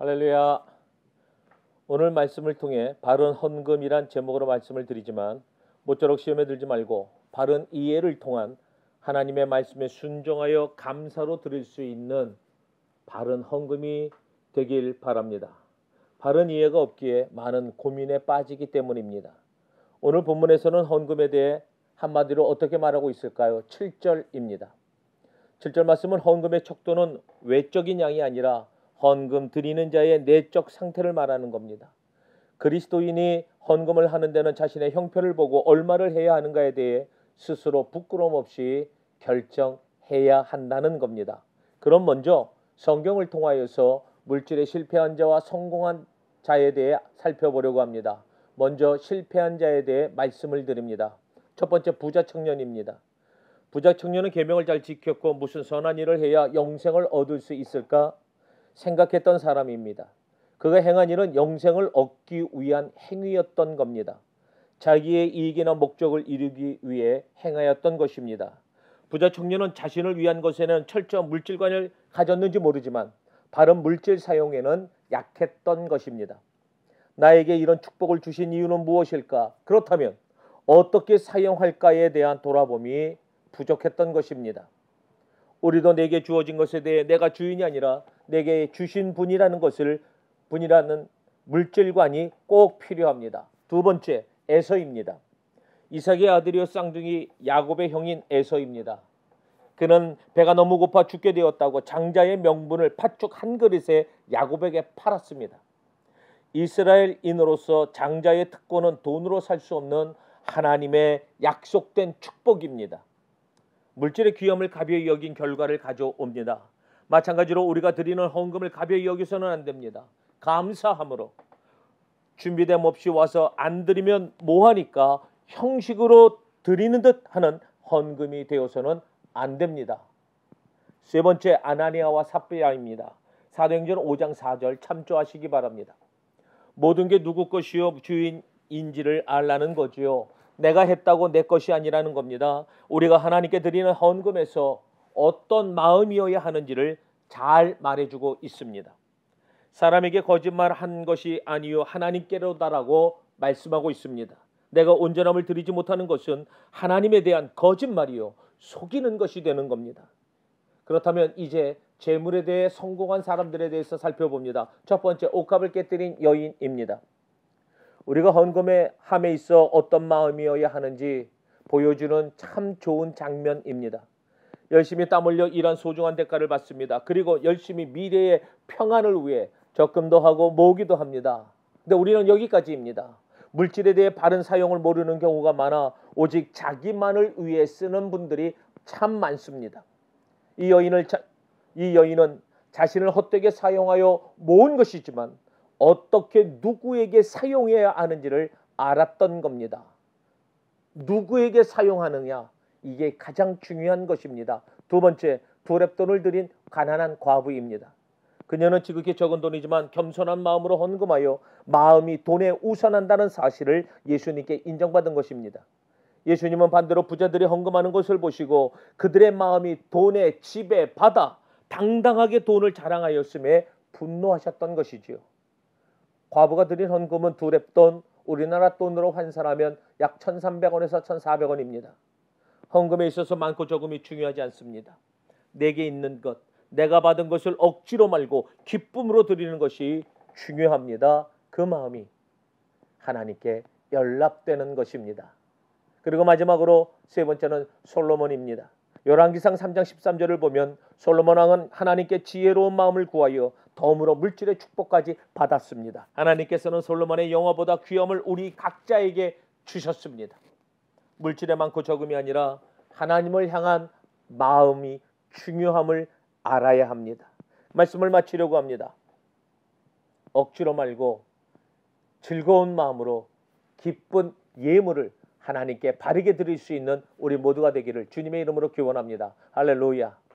할렐루야. 오늘 말씀을 통해 바른 헌금이란 제목으로 말씀을 드리지만 모쪼록 시험에 들지 말고 바른 이해를 통한 하나님의 말씀에 순종하여 감사로 드릴 수 있는 바른 헌금이 되길 바랍니다. 바른 이해가 없기에 많은 고민에 빠지기 때문입니다. 오늘 본문에서는 헌금에 대해 한마디로 어떻게 말하고 있을까요? 7절입니다. 7절 말씀은 헌금의 척도는 외적인 양이 아니라 헌금 드리는 자의 내적 상태를 말하는 겁니다. 그리스도인이 헌금을 하는 데는 자신의 형편을 보고 얼마를 해야 하는가에 대해 스스로 부끄러움 없이 결정해야 한다는 겁니다. 그럼 먼저 성경을 통하여서 물질에 실패한 자와 성공한 자에 대해 살펴보려고 합니다. 먼저 실패한 자에 대해 말씀을 드립니다. 첫 번째 부자 청년입니다. 부자 청년은 계명을 잘 지켰고 무슨 선한 일을 해야 영생을 얻을 수 있을까 생각했던 사람입니다. 그가 행한 일은 영생을 얻기 위한 행위였던 겁니다. 자기의 이익이나 목적을 이루기 위해 행하였던 것입니다. 부자 청년은 자신을 위한 것에는 철저한 물질관을 가졌는지 모르지만 바른 물질 사용에는 약했던 것입니다. 나에게 이런 축복을 주신 이유는 무엇일까? 그렇다면 어떻게 사용할까에 대한 돌아봄이 부족했던 것입니다. 우리도 내게 주어진 것에 대해 내가 주인이 아니라 내게 주신 분이라는 물질관이 꼭 필요합니다. 두 번째, 에서입니다. 이삭의 아들이요 쌍둥이 야곱의 형인 에서입니다. 그는 배가 너무 고파 죽게 되었다고 장자의 명분을 팥죽 한 그릇에 야곱에게 팔았습니다. 이스라엘인으로서 장자의 특권은 돈으로 살 수 없는 하나님의 약속된 축복입니다. 물질의 귀함을 가벼이 여긴 결과를 가져옵니다. 마찬가지로 우리가 드리는 헌금을 가벼이 여기서는 안 됩니다. 감사함으로 준비됨 없이 와서 안 드리면 뭐하니까 형식으로 드리는 듯 하는 헌금이 되어서는 안 됩니다. 세 번째, 아나니아와 삽비라입니다. 사도행전 5장 4절 참조하시기 바랍니다. 모든 게 누구 것이요 주인인지를 알라는 거지요. 내가 했다고 내 것이 아니라는 겁니다. 우리가 하나님께 드리는 헌금에서 어떤 마음이어야 하는지를 잘 말해주고 있습니다. 사람에게 거짓말한 것이 아니요 하나님께로다라고 말씀하고 있습니다. 내가 온전함을 드리지 못하는 것은 하나님에 대한 거짓말이요 속이는 것이 되는 겁니다. 그렇다면 이제 재물에 대해 성공한 사람들에 대해서 살펴봅니다. 첫 번째, 옥합을 깨뜨린 여인입니다. 우리가 헌금의 함에 있어 어떤 마음이어야 하는지 보여주는 참 좋은 장면입니다. 열심히 땀 흘려 일한 소중한 대가를 받습니다. 그리고 열심히 미래의 평안을 위해 적금도 하고 모으기도 합니다. 근데 우리는 여기까지입니다. 물질에 대해 바른 사용을 모르는 경우가 많아 오직 자기만을 위해 쓰는 분들이 참 많습니다. 이 여인은 자신을 헛되게 사용하여 모은 것이지만 어떻게 누구에게 사용해야 하는지를 알았던 겁니다. 누구에게 사용하느냐, 이게 가장 중요한 것입니다. 두 번째, 두 렙돈을 들인 가난한 과부입니다. 그녀는 지극히 적은 돈이지만 겸손한 마음으로 헌금하여 마음이 돈에 우선한다는 사실을 예수님께 인정받은 것입니다. 예수님은 반대로 부자들이 헌금하는 것을 보시고 그들의 마음이 돈에 집에 받아 당당하게 돈을 자랑하였음에 분노하셨던 것이지요. 과부가 드린 헌금은 두 렙돈, 우리나라 돈으로 환산하면 약 1,300원에서 1,400원입니다. 헌금에 있어서 많고 적음이 중요하지 않습니다. 내게 있는 것, 내가 받은 것을 억지로 말고 기쁨으로 드리는 것이 중요합니다. 그 마음이 하나님께 연락되는 것입니다. 그리고 마지막으로 세 번째는 솔로몬입니다. 열왕기상 3장 13절을 보면 솔로몬 왕은 하나님께 지혜로운 마음을 구하여 덤으로 물질의 축복까지 받았습니다. 하나님께서는 솔로몬의 영화보다 귀함을 우리 각자에게 주셨습니다. 물질에 많고 적음이 아니라 하나님을 향한 마음이 중요함을 알아야 합니다. 말씀을 마치려고 합니다. 억지로 말고 즐거운 마음으로 기쁜 예물을 하나님께 바르게 드릴 수 있는 우리 모두가 되기를 주님의 이름으로 기원합니다. 할렐루야.